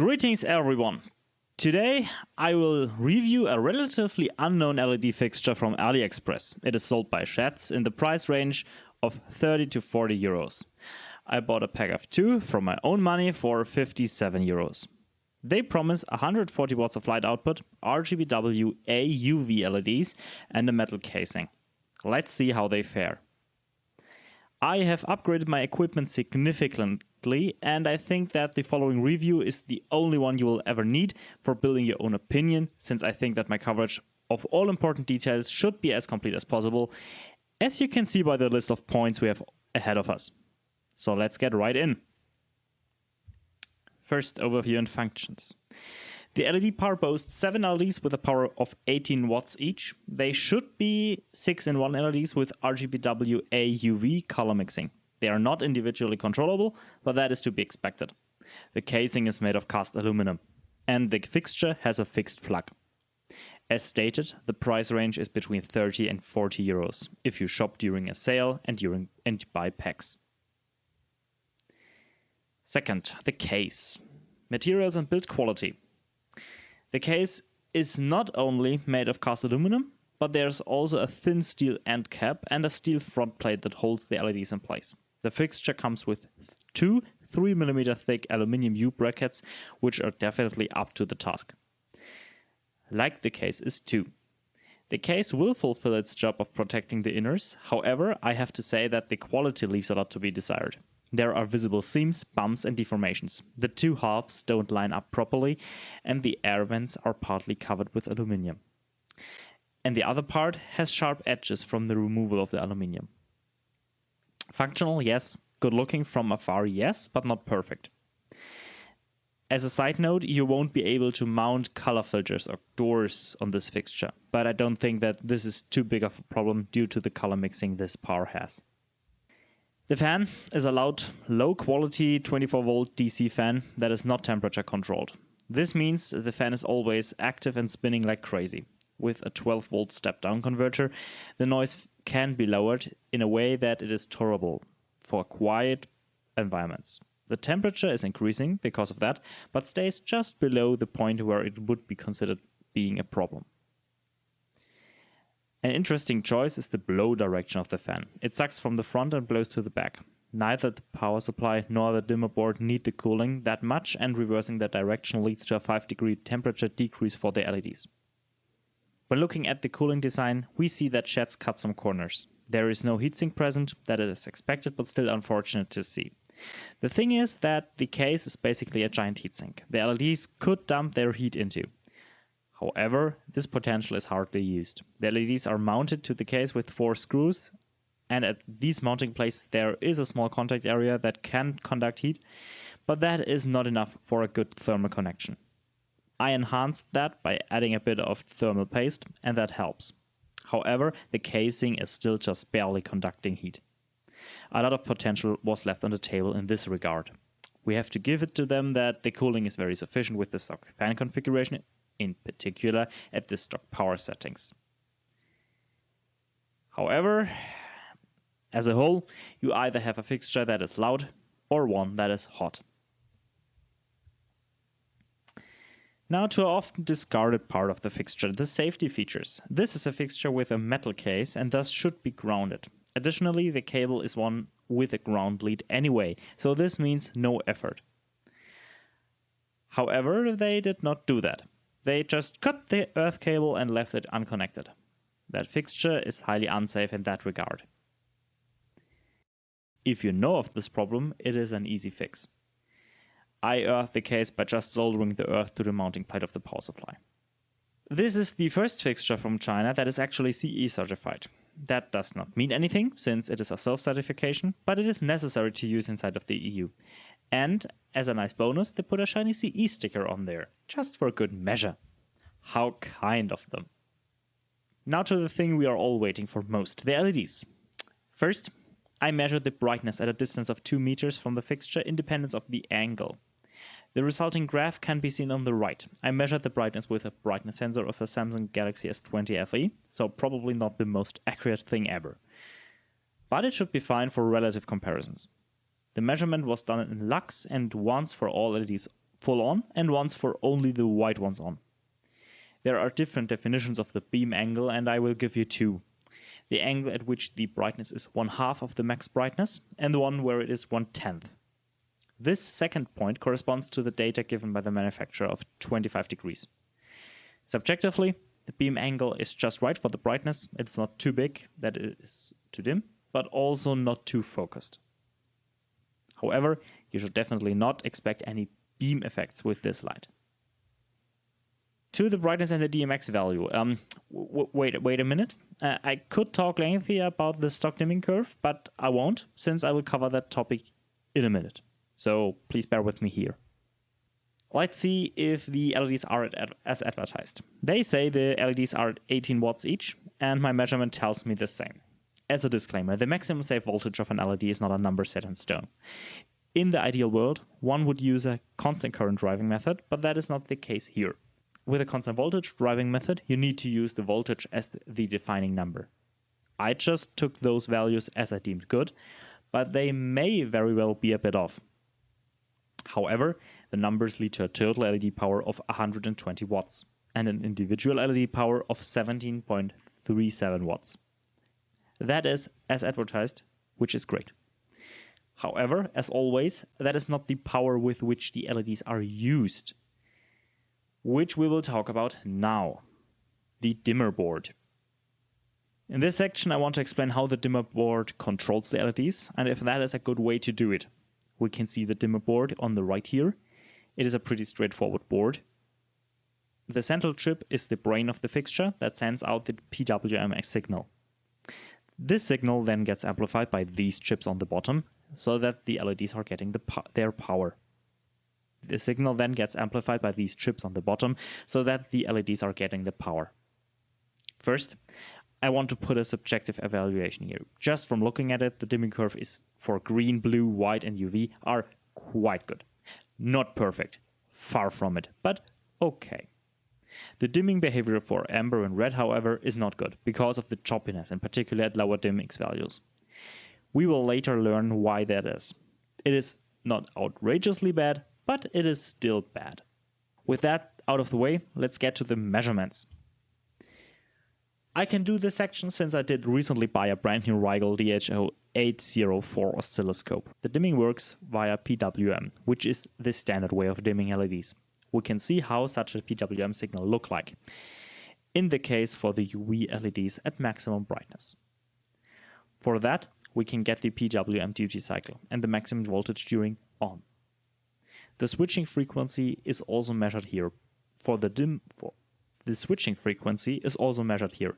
Greetings everyone! Today I will review a relatively unknown LED fixture from AliExpress. It is sold by SHEHDS in the price range of 30 to 40 euros. I bought a pack of 2 from my own money for 57 euros. They promise 140 watts of light output, RGBWAUV LEDs and a metal casing. Let's see how they fare. I have upgraded my equipment significantly, and I think that the following review is the only one you will ever need for building your own opinion, since I think that my coverage of all important details should be as complete as possible, as you can see by the list of points we have ahead of us. So let's get right in. First, overview and functions. The LED power boasts 7 LEDs with a power of 18 watts each. They should be 6-in-1 LEDs with RGBWAUV color mixing. They are not individually controllable, but that is to be expected. The casing is made of cast aluminum, and the fixture has a fixed plug. As stated, the price range is between 30 and 40 euros if you shop during a sale and buy packs. Second, the case. Materials and build quality. The case is not only made of cast aluminum, but there's also a thin steel end cap and a steel front plate that holds the LEDs in place. The fixture comes with 2 3mm thick aluminium U brackets, which are definitely up to the task. Like the case is too. The case will fulfill its job of protecting the inners, however, I have to say that the quality leaves a lot to be desired. There are visible seams, bumps and deformations. The 2 halves don't line up properly and the air vents are partly covered with aluminium. And the other part has sharp edges from the removal of the aluminium. Functional, yes. Good looking from afar, yes, but not perfect. As a side note, you won't be able to mount color filters or doors on this fixture, but I don't think that this is too big of a problem due to the color mixing this power has. The fan is a loud, low-quality 24-volt DC fan that is not temperature controlled. This means the fan is always active and spinning like crazy. With a 12-volt step-down converter, the noise can be lowered in a way that it is tolerable for quiet environments. The temperature is increasing because of that, but stays just below the point where it would be considered being a problem. An interesting choice is the blow direction of the fan. It sucks from the front and blows to the back. Neither the power supply nor the dimmer board need the cooling that much, and reversing that direction leads to a 5-degree temperature decrease for the LEDs. When looking at the cooling design, we see that SHEHDS cut some corners. There is no heatsink present, that is expected but still unfortunate to see. The thing is that the case is basically a giant heatsink. The LEDs could dump their heat into. However, this potential is hardly used. The LEDs are mounted to the case with 4 screws, and at these mounting places there is a small contact area that can conduct heat, but that is not enough for a good thermal connection. I enhanced that by adding a bit of thermal paste, and that helps. However, the casing is still just barely conducting heat. A lot of potential was left on the table in this regard. We have to give it to them that the cooling is very sufficient with the stock fan configuration, in particular at the stock power settings. However, as a whole, you either have a fixture that is loud or one that is hot. Now to an often discarded part of the fixture, the safety features. This is a fixture with a metal case and thus should be grounded. Additionally, the cable is one with a ground lead anyway, so this means no effort. However, they did not do that. They just cut the earth cable and left it unconnected. That fixture is highly unsafe in that regard. If you know of this problem, it is an easy fix. I earthed the case by just soldering the earth to the mounting plate of the power supply. This is the first fixture from China that is actually CE certified. That does not mean anything, since it is a self-certification, but it is necessary to use inside of the EU. And, as a nice bonus, they put a shiny CE sticker on there, just for good measure. How kind of them. Now to the thing we are all waiting for most, the LEDs. First, I measured the brightness at a distance of 2 meters from the fixture, independent of the angle. The resulting graph can be seen on the right. I measured the brightness with a brightness sensor of a Samsung Galaxy S20 FE, so probably not the most accurate thing ever. But it should be fine for relative comparisons. The measurement was done in lux and once for all LEDs full on and once for only the white ones on. There are different definitions of the beam angle, and I will give you two. The angle at which the brightness is 1/2 of the max brightness, and the one where it is 1/10. This second point corresponds to the data given by the manufacturer of 25 degrees. Subjectively, the beam angle is just right for the brightness. It's not too big that it is too dim, but also not too focused. However, you should definitely not expect any beam effects with this light. To the brightness and the DMX value. Wait a minute. I could talk lengthy about the stock dimming curve, but I won't, since I will cover that topic in a minute. So please bear with me here. Let's see if the LEDs are as advertised. They say the LEDs are at 18 watts each, and my measurement tells me the same. As a disclaimer, the maximum safe voltage of an LED is not a number set in stone. In the ideal world, one would use a constant current driving method, but that is not the case here. With a constant voltage driving method, you need to use the voltage as the defining number. I just took those values as I deemed good, but they may very well be a bit off. However, the numbers lead to a total LED power of 120 watts and an individual LED power of 17.37 watts. That is as advertised, which is great. However, as always, that is not the power with which the LEDs are used, which we will talk about now, the dimmer board. In this section, I want to explain how the dimmer board controls the LEDs and if that is a good way to do it. We can see the dimmer board on the right here. It is a pretty straightforward board. The central chip is the brain of the fixture that sends out the PWM signal. This signal then gets amplified by these chips on the bottom so that the LEDs are getting their power. The signal then gets amplified by these chips on the bottom so that the LEDs are getting the power. First, I want to put a subjective evaluation here. Just from looking at it, the dimming curve is for green, blue, white, and UV are quite good. Not perfect, far from it, but okay. The dimming behavior for amber and red, however, is not good because of the choppiness, in particular at lower DMX values. We will later learn why that is. It is not outrageously bad, but it is still bad. With that out of the way, let's get to the measurements. I can do this section since I did recently buy a brand new Rigel DH0804 oscilloscope. The dimming works via PWM, which is the standard way of dimming LEDs. We can see how such a PWM signal look like, in the case for the UV LEDs at maximum brightness. For that, we can get the PWM duty cycle and the maximum voltage during on. The switching frequency is also measured here. The switching frequency is also measured here.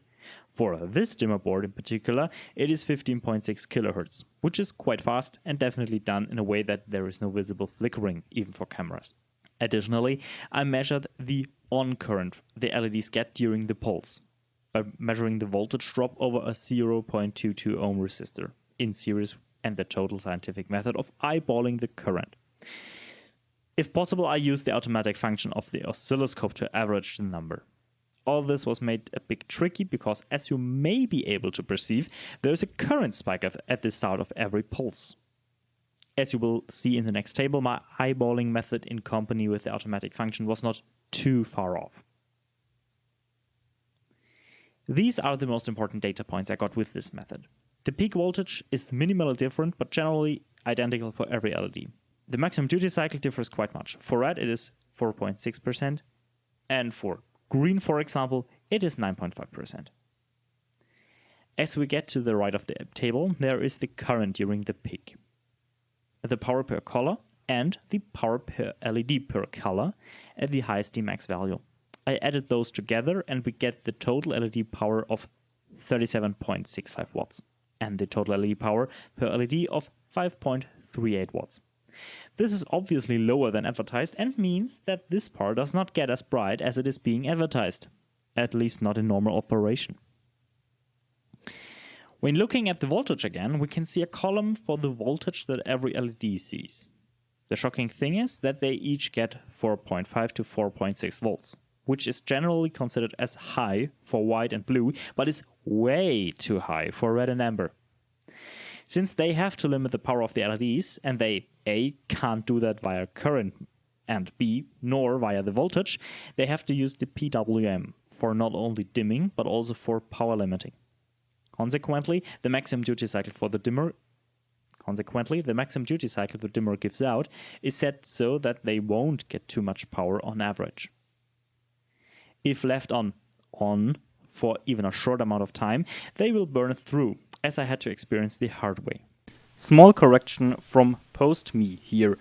For this dimmer board in particular, it is 15.6 kHz, which is quite fast and definitely done in a way that there is no visible flickering, even for cameras. Additionally, I measured the on current the LEDs get during the pulse by measuring the voltage drop over a 0.22 ohm resistor in series and the total scientific method of eyeballing the current. If possible, I used the automatic function of the oscilloscope to average the number. All this was made a bit tricky because, as you may be able to perceive, there is a current spike at the start of every pulse. As you will see in the next table, my eyeballing method in company with the automatic function was not too far off. These are the most important data points I got with this method. The peak voltage is minimally different, but generally identical for every LED. The maximum duty cycle differs quite much. For red, it is 4.6%, and for green, for example, it is 9.5%. As we get to the right of the table, there is the current during the peak, the power per color, and the power per LED per color at the highest Dmax value. I added those together and we get the total LED power of 37.65 watts and the total LED power per LED of 5.38 watts. This is obviously lower than advertised and means that this part does not get as bright as it is being advertised, at least not in normal operation. When looking at the voltage again, we can see a column for the voltage that every LED sees. The shocking thing is that they each get 4.5 to 4.6 volts, which is generally considered as high for white and blue, but is way too high for red and amber. Since they have to limit the power of the LEDs, and they A, can't do that via current and B, nor via the voltage, they have to use the PWM for not only dimming but also for power limiting. Consequently, the maximum duty cycle the dimmer gives out is set so that they won't get too much power on average. If left on for even a short amount of time, they will burn through, as I had to experience the hard way. Small correction from post me here.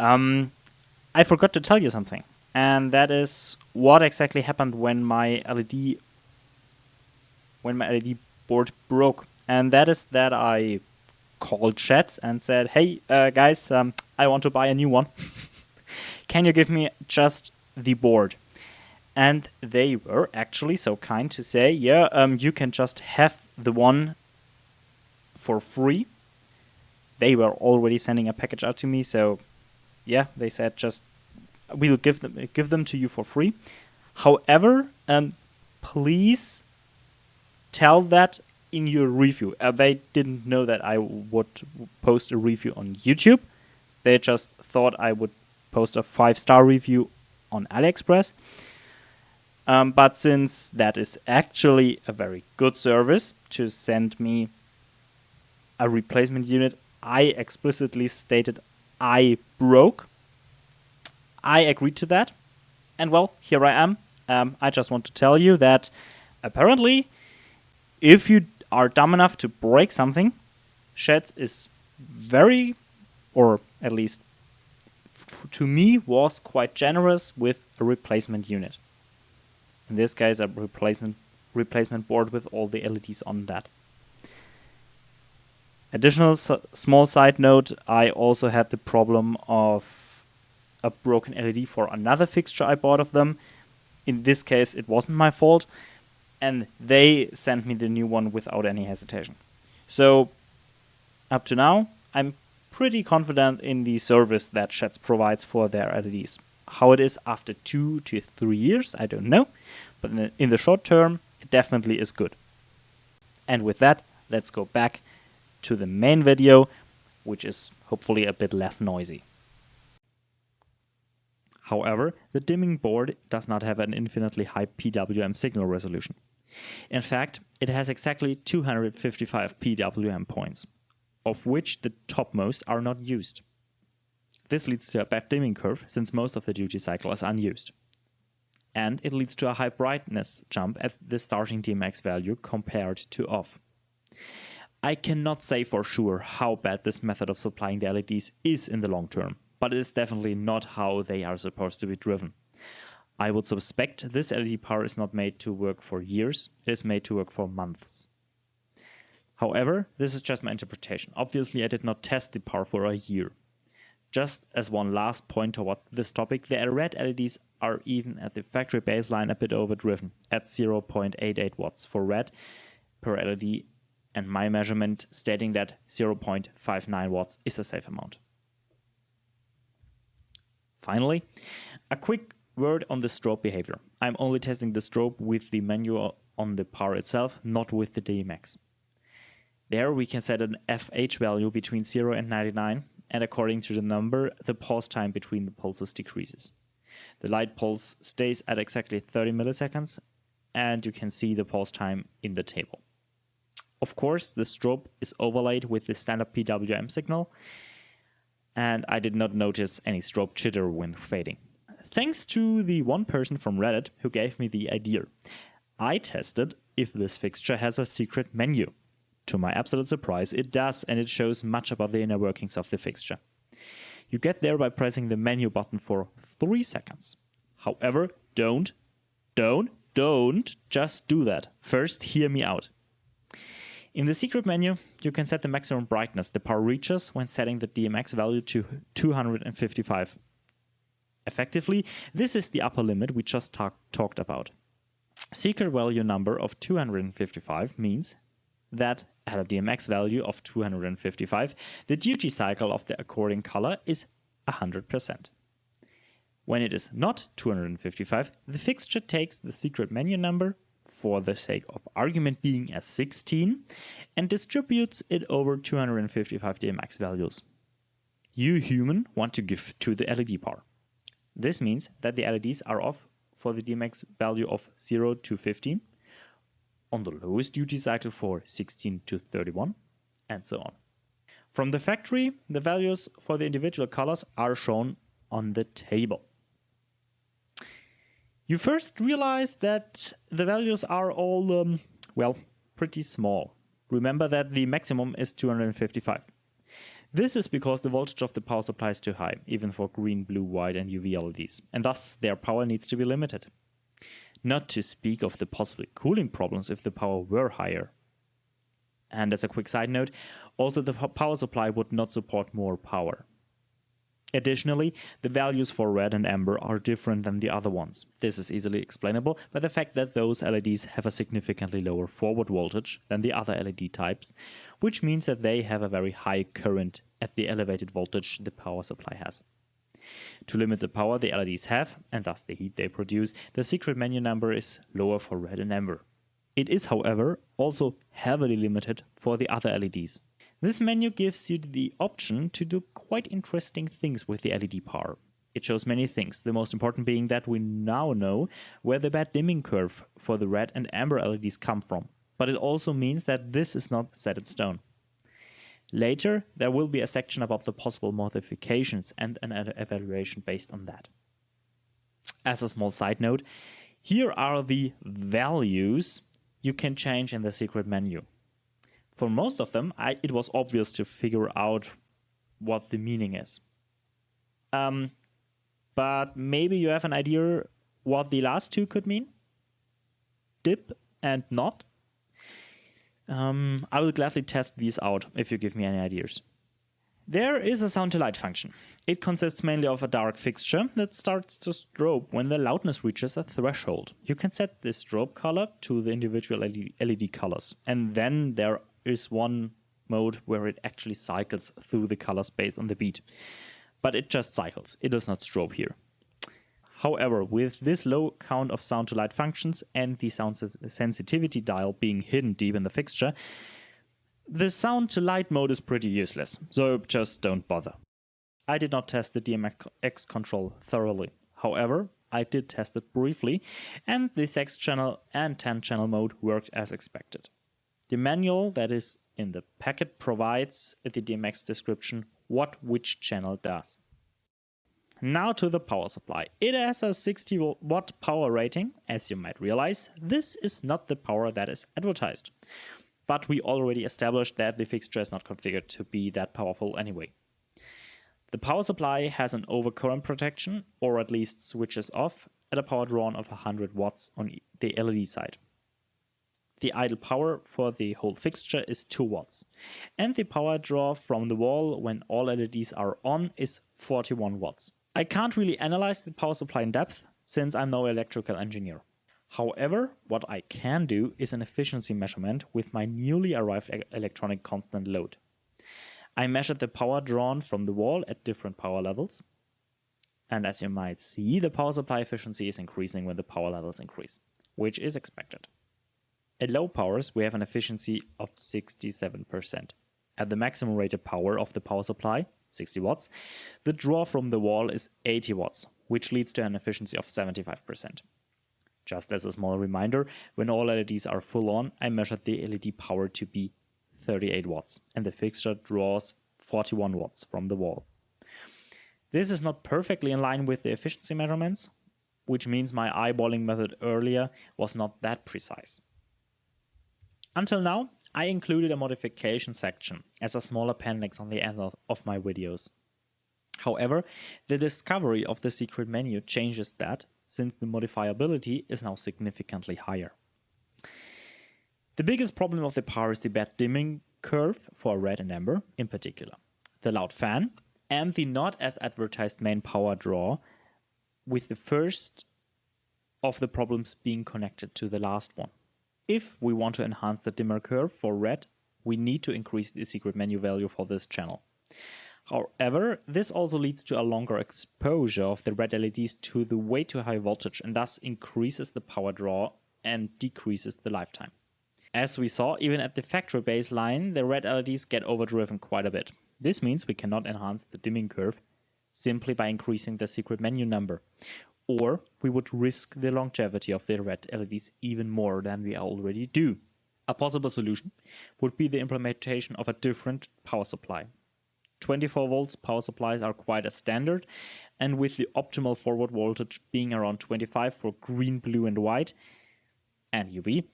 I forgot to tell you something, and that is what exactly happened when my LED board broke. And that is that I called SHEHDS and said, hey guys, I want to buy a new one. Can you give me just the board? And they were actually so kind to say, yeah, you can just have the one for free. They were already sending a package out to me, so yeah, they said just we will give them to you for free. However, please tell that in your review. They didn't know that I would post a review on YouTube. They just thought I would post a 5-star review on AliExpress. But since that is actually a very good service to send me a replacement unit, I explicitly stated I broke. I agreed to that. And well, here I am. I just want to tell you that apparently, if you are dumb enough to break something, SHEHDS is very, or at least to me, was quite generous with a replacement unit. In this case, a replacement board with all the LEDs on that. Additional small side note, I also had the problem of a broken LED for another fixture I bought of them. In this case, it wasn't my fault, and they sent me the new one without any hesitation. So, up to now, I'm pretty confident in the service that SHEHDS provides for their LEDs. How it is after 2 to 3 years, I don't know, but in the short term, it definitely is good. And with that, let's go back to the main video, which is hopefully a bit less noisy. However, the dimming board does not have an infinitely high PWM signal resolution. In fact, it has exactly 255 PWM points, of which the topmost are not used. This leads to a bad dimming curve, since most of the duty cycle is unused. And it leads to a high brightness jump at the starting DMX value compared to off. I cannot say for sure how bad this method of supplying the LEDs is in the long term, but it is definitely not how they are supposed to be driven. I would suspect this LED power is not made to work for years, it is made to work for months. However, this is just my interpretation. Obviously, I did not test the power for a year. Just as one last point towards this topic, the red LEDs are even at the factory baseline a bit overdriven, at 0.88 watts for red per LED, and my measurement stating that 0.59 watts is a safe amount. Finally, a quick word on the strobe behavior. I'm only testing the strobe with the menu on the power itself, not with the DMX. There we can set an FH value between 0 and 99, and according to the number, the pause time between the pulses decreases. The light pulse stays at exactly 30 milliseconds, and you can see the pause time in the table. Of course, the strobe is overlaid with the standard PWM signal, and I did not notice any strobe jitter when fading. Thanks to the one person from Reddit who gave me the idea, I tested if this fixture has a secret menu. To my absolute surprise, it does, and it shows much about the inner workings of the fixture. You get there by pressing the menu button for 3 seconds. However, don't just do that. First, hear me out. In the secret menu, you can set the maximum brightness the power reaches when setting the DMX value to 255. Effectively, this is the upper limit we just talked about. Secret value number of 255 means that at a DMX value of 255, the duty cycle of the according color is 100%. When it is not 255, the fixture takes the secret menu number, for the sake of argument being as 16, and distributes it over 255 DMX values. You human want to give to the LED power. This means that the LEDs are off for the DMX value of 0 to 15, on the lowest duty cycle for 16 to 31, and so on. From the factory, the values for the individual colors are shown on the table. You first realize that the values are all, pretty small. Remember that the maximum is 255. This is because the voltage of the power supply is too high, even for green, blue, white, and UV LEDs, and thus their power needs to be limited. Not to speak of the possible cooling problems if the power were higher. And as a quick side note, also the power supply would not support more power. Additionally, the values for red and amber are different than the other ones. This is easily explainable by the fact that those LEDs have a significantly lower forward voltage than the other LED types, which means that they have a very high current at the elevated voltage the power supply has. To limit the power the LEDs have, and thus the heat they produce, the secret menu number is lower for red and amber. It is, however, also heavily limited for the other LEDs. This menu gives you the option to do quite interesting things with the LED power. It shows many things, the most important being that we now know where the bad dimming curve for the red and amber LEDs come from, but it also means that this is not set in stone. Later, there will be a section about the possible modifications and an evaluation based on that. As a small side note, here are the values you can change in the secret menu. For most of them, it was obvious to figure out what the meaning is. But maybe you have an idea what the last two could mean? Dip and not? I will gladly test these out if you give me any ideas. There is a sound to light function. It consists mainly of a dark fixture that starts to strobe when the loudness reaches a threshold. You can set the strobe color to the individual LED colors, and then there is one mode where it actually cycles through the colors based on the beat. But it just cycles, it does not strobe here. However, with this low count of sound to light functions and the sound sensitivity dial being hidden deep in the fixture, the sound to light mode is pretty useless, so just don't bother. I did not test the DMX control thoroughly. However, I did test it briefly, and the 6-channel and 10-channel mode worked as expected. The manual that is in the packet provides the DMX description what which channel does. Now to the power supply. It has a 60 watt power rating. As you might realize, this is not the power that is advertised. But we already established that the fixture is not configured to be that powerful anyway. The power supply has an overcurrent protection, or at least switches off, at a power drawn of 100 watts on the LED side. The idle power for the whole fixture is 2 watts, and the power draw from the wall when all LEDs are on is 41 watts. I can't really analyze the power supply in depth, since I'm no electrical engineer. However, what I can do is an efficiency measurement with my newly arrived electronic constant load. I measured the power drawn from the wall at different power levels, and as you might see, the power supply efficiency is increasing when the power levels increase, which is expected. At low powers, we have an efficiency of 67%. At the maximum rated power of the power supply, 60 watts, the draw from the wall is 80 watts, which leads to an efficiency of 75%. Just as a small reminder, when all LEDs are full on, I measured the LED power to be 38 watts, and the fixture draws 41 watts from the wall. This is not perfectly in line with the efficiency measurements, which means my eyeballing method earlier was not that precise. Until now, I included a modification section as a small appendix on the end of my videos. However, the discovery of the secret menu changes that, since the modifiability is now significantly higher. The biggest problem of the power is the bad dimming curve for red and amber in particular, the loud fan, and the not as advertised main power draw, with the first of the problems being connected to the last one. If we want to enhance the dimmer curve for red, we need to increase the secret menu value for this channel. However, this also leads to a longer exposure of the red LEDs to the way too high voltage and thus increases the power draw and decreases the lifetime. As we saw, even at the factory baseline, the red LEDs get overdriven quite a bit. This means we cannot enhance the dimming curve simply by increasing the secret menu number. Or we would risk the longevity of the red LEDs even more than we already do. A possible solution would be the implementation of a different power supply. 24 volts power supplies are quite a standard, and with the optimal forward voltage being around 25 for green, blue and white and UV,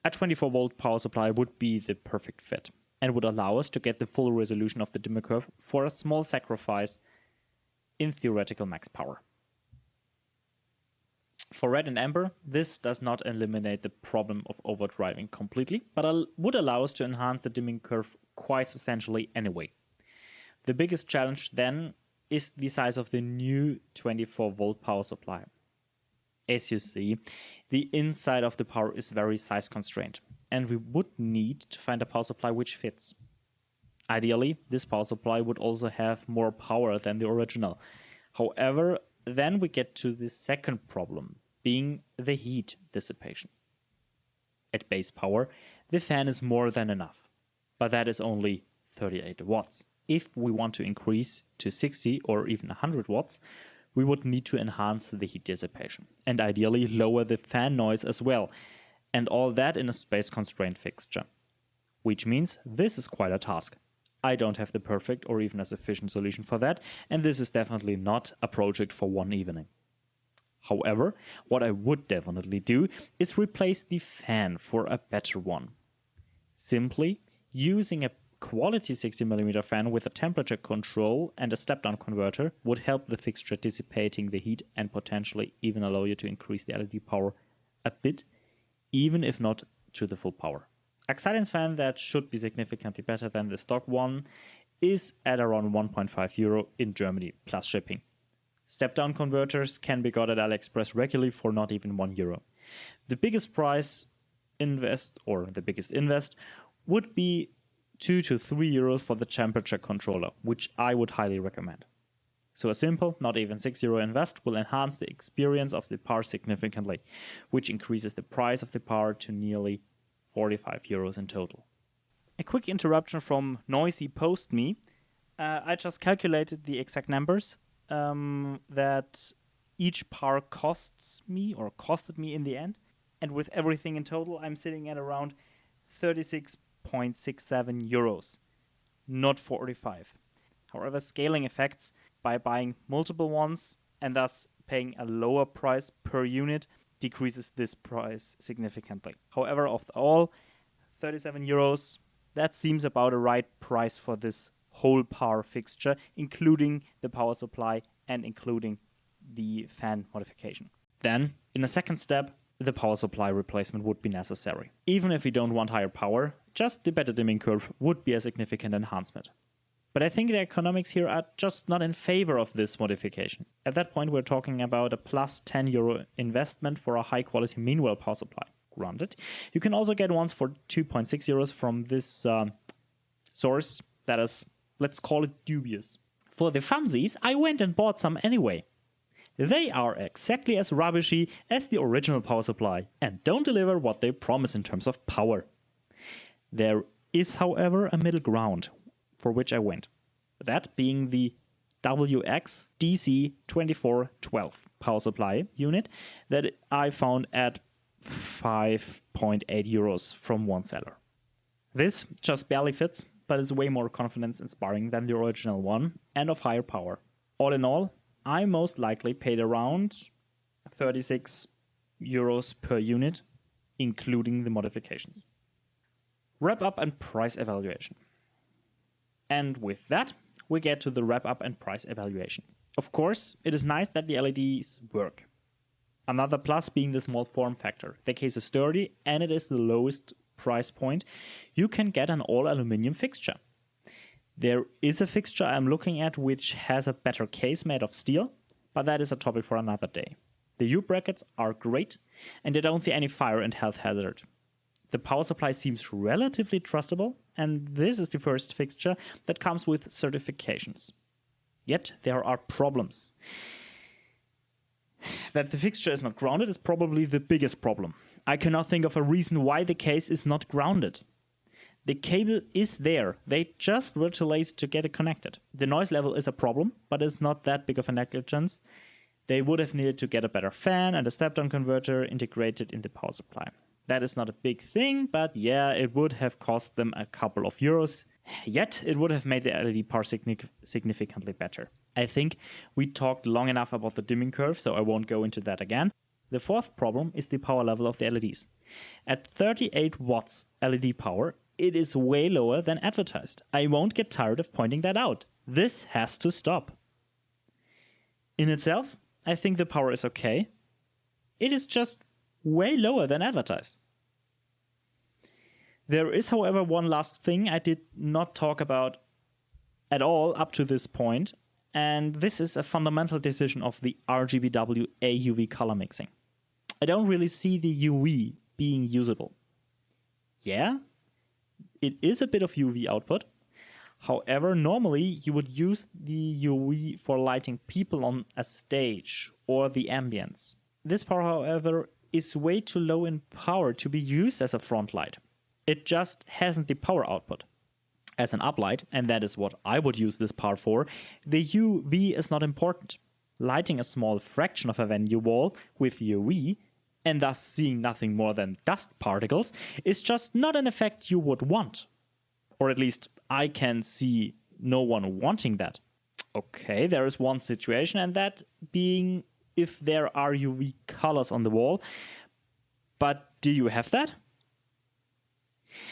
a 24 volt power supply would be the perfect fit and would allow us to get the full resolution of the dimmer curve for a small sacrifice in theoretical max power. For red and amber, this does not eliminate the problem of overdriving completely, but would allow us to enhance the dimming curve quite substantially anyway. The biggest challenge then is the size of the new 24 volt power supply. As you see, the inside of the power is very size constrained, and we would need to find a power supply which fits. Ideally, this power supply would also have more power than the original. However, then we get to the second problem, being the heat dissipation. At base power, the fan is more than enough, but that is only 38 watts. If we want to increase to 60 or even 100 watts, we would need to enhance the heat dissipation and ideally lower the fan noise as well, and all that in a space-constrained fixture. Which means this is quite a task. I don't have the perfect or even a sufficient solution for that, and this is definitely not a project for one evening. However, what I would definitely do is replace the fan for a better one. Simply using a quality 60mm fan with a temperature control and a step-down converter would help the fixture dissipating the heat and potentially even allow you to increase the LED power a bit, even if not to the full power. A Xilinx fan that should be significantly better than the stock one is at around 1.5 euro in Germany plus shipping. Step-down converters can be got at AliExpress regularly for not even 1 euro. The biggest invest would be 2 to 3 euros for the temperature controller, which I would highly recommend. So a simple, not even 6 euro invest will enhance the experience of the power significantly, which increases the price of the power to nearly 45 euros in total. A quick interruption from noisy PostMe. I just calculated the exact numbers that each power costed me in the end. And with everything in total, I'm sitting at around 36.67 euros, not 45. However, scaling effects by buying multiple ones and thus paying a lower price per unit decreases this price significantly. However, of all, 37 euros, that seems about a right price for this whole power fixture, including the power supply and including the fan modification. Then, in a second step, the power supply replacement would be necessary. Even if we don't want higher power, just the better dimming curve would be a significant enhancement. But I think the economics here are just not in favor of this modification. At that point, we're talking about a plus 10 euro investment for a high quality Meanwell power supply. Granted, you can also get ones for 2.6 euros from this source that is, let's call it, dubious. For the funsies, I went and bought some anyway. They are exactly as rubbishy as the original power supply and don't deliver what they promise in terms of power. There is, however, a middle ground for which I went. That being the WX DC2412 power supply unit that I found at 5.8 euros from one seller. This just barely fits, but it's way more confidence inspiring than the original one and of higher power. All in all, I most likely paid around 36 euros per unit, including the modifications. Wrap up and price evaluation. And with that, we get to the wrap up and price evaluation. Of course, it is nice that the LEDs work. Another plus being the small form factor. The case is sturdy and it is the lowest price point. You can get an all aluminum fixture. There is a fixture I'm looking at which has a better case made of steel, but that is a topic for another day. The U brackets are great and I don't see any fire and health hazard. The power supply seems relatively trustable, and this is the first fixture that comes with certifications. Yet there are problems. That the fixture is not grounded is probably the biggest problem. I cannot think of a reason why the case is not grounded. The cable is there, they just were too lazy to get it connected. The noise level is a problem, but it's not that big of a negligence. They would have needed to get a better fan and a step-down converter integrated in the power supply. That is not a big thing, but yeah, it would have cost them a couple of euros. Yet, it would have made the LED power significantly better. I think we talked long enough about the dimming curve, so I won't go into that again. The fourth problem is the power level of the LEDs. At 38 watts LED power, it is way lower than advertised. I won't get tired of pointing that out. This has to stop. In itself, I think the power is okay. It is just way lower than advertised. There is, however, one last thing I did not talk about at all up to this point, and this is a fundamental decision of the RGBWAUV color mixing. I don't really see the UV being usable. Yeah, it is a bit of UV output. However, normally you would use the UV for lighting people on a stage or the ambience. This power, however, is way too low in power to be used as a front light. It just hasn't the power output. As an uplight, and that is what I would use this power for, the UV is not important. Lighting a small fraction of a venue wall with UV, and thus seeing nothing more than dust particles, is just not an effect you would want. Or at least I can see no one wanting that. Okay, there is one situation, and that being if there are UV colors on the wall. But do you have that?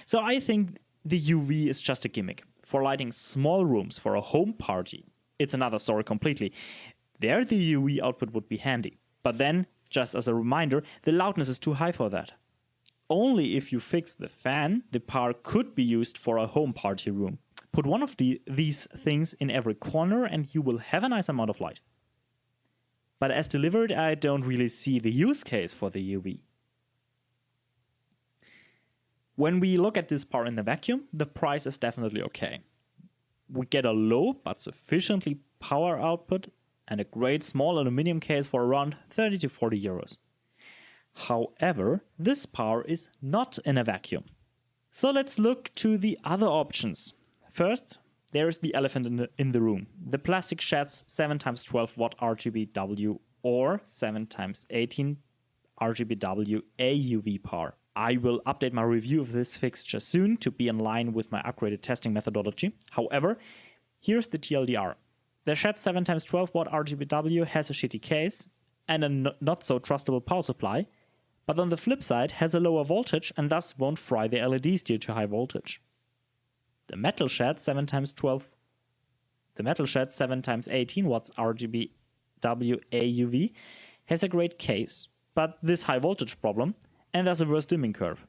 So I think the UV is just a gimmick for lighting small rooms for a home party. It's another story completely. There the UV output would be handy. But then, just as a reminder, the loudness is too high for that. Only if you fix the fan, the power could be used for a home party room. Put one of these things in every corner and you will have a nice amount of light. But as delivered, I don't really see the use case for the UV. When we look at this power in the vacuum, the price is definitely okay. We get a low but sufficiently power output and a great small aluminum case for around 30 to 40 euros. However, this power is not in a vacuum. So let's look to the other options. First, there is the elephant in the room. The plastic SHEHDS 7x12 watt RGBW or 7x18 RGBW AUV power. I will update my review of this fixture soon to be in line with my upgraded testing methodology. However, here's the TLDR. The SHEHDS 7x12 watt RGBW has a shitty case and a not so trustable power supply, but on the flip side has a lower voltage and thus won't fry the LEDs due to high voltage. The metal SHEHDS 7x18 watts RGBW AUV has a great case, but this high voltage problem and thus a worse dimming curve.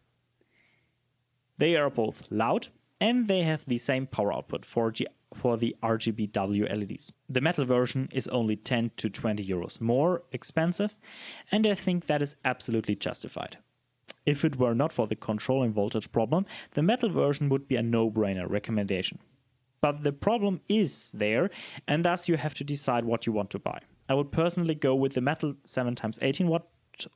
They are both loud and they have the same power output for the RGBW LEDs. The metal version is only 10 to 20 euros more expensive, and I think that is absolutely justified. If it were not for the controlling voltage problem, the metal version would be a no-brainer recommendation. But the problem is there, and thus you have to decide what you want to buy. I would personally go with the metal 7x18 watt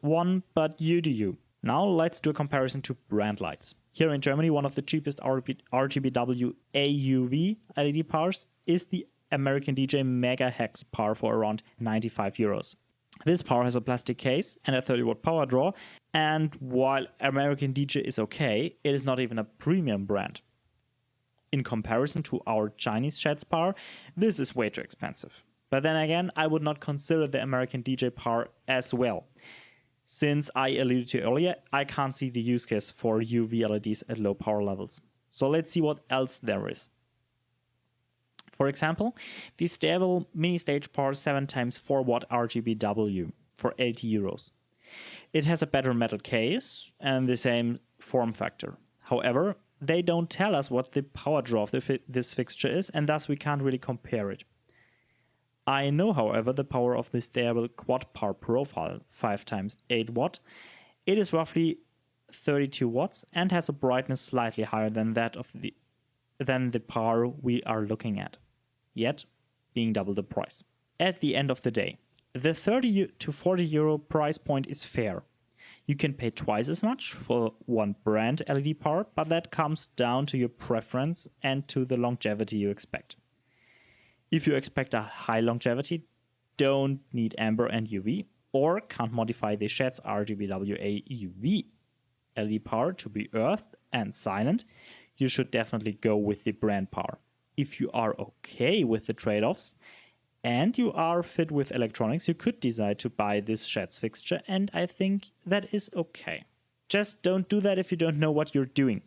one, but you do you. Now let's do a comparison to brand lights. Here in Germany, one of the cheapest RGBW AUV LED powers is the American DJ Mega Hex power for around 95 euros. This power has a plastic case and a 30 watt power draw, and while American DJ is okay, it is not even a premium brand. In comparison to our Chinese SHEHDS power, this is way too expensive. But then again, I would not consider the American DJ power as well. Since I alluded to earlier, I can't see the use case for UV LEDs at low power levels. So let's see what else there is. For example, the stable mini stage power 7x4 watt RGBW for 80 euros. It has a better metal case and the same form factor. However, they don't tell us what the power draw of this fixture is, and thus we can't really compare it. I know, however, the power of the stable quad power profile 5x8 watt. It is roughly 32 watts and has a brightness slightly higher than that of the power we are looking at, yet being double the price. At the end of the day, the 30 to 40 euro price point is fair. You can pay twice as much for one brand LED power, but that comes down to your preference and to the longevity you expect. If you expect a high longevity, don't need amber and UV, or can't modify the SHEHDS RGBWAUV LED power to be earthed and silent, you should definitely go with the brand power. If you are okay with the trade-offs and you are fit with electronics, you could decide to buy this SHEHDS fixture, and I think that is okay. Just don't do that if you don't know what you're doing.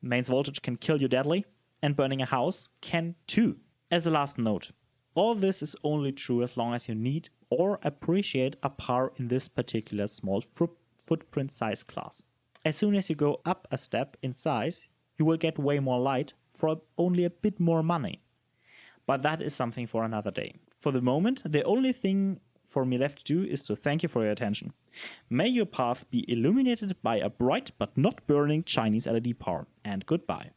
Mains voltage can kill you deadly, and burning a house can too. As a last note, all this is only true as long as you need or appreciate a power in this particular small footprint size class. As soon as you go up a step in size, you will get way more light for only a bit more money. But that is something for another day. For the moment, the only thing for me left to do is to thank you for your attention. May your path be illuminated by a bright but not burning Chinese LED power, and goodbye.